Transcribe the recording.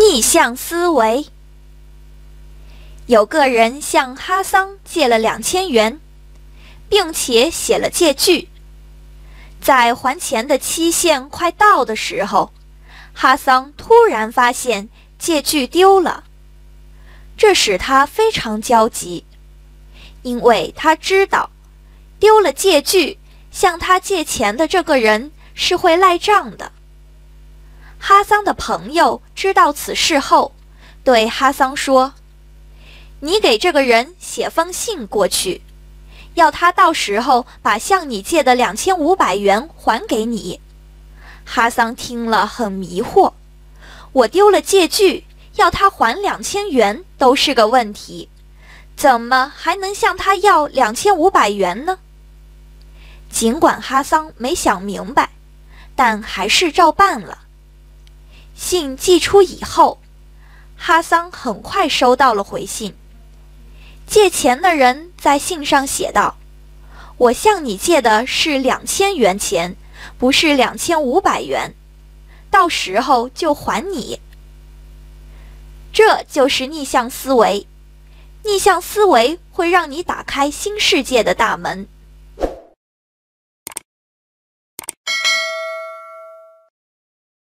逆向思维。有个人向哈桑借了2000元，并且写了借据。在还钱的期限快到的时候，哈桑突然发现借据丢了，这使他非常焦急，因为他知道丢了借据，向他借钱的这个人是会赖账的。哈桑的朋友知道此事后，对哈桑说：“你给这个人写封信过去，要他到时候把向你借的2500元还给你。”哈桑听了很迷惑，我丢了借据，要他还2000元都是个问题，怎么还能向他要2500元呢？尽管哈桑没想明白，但还是照办了。信寄出以后，哈桑很快收到了回信。借钱的人在信上写道：“我向你借的是2000元钱，不是2500元，到时候就还你。”这就是逆向思维。逆向思维会让你打开新世界的大门。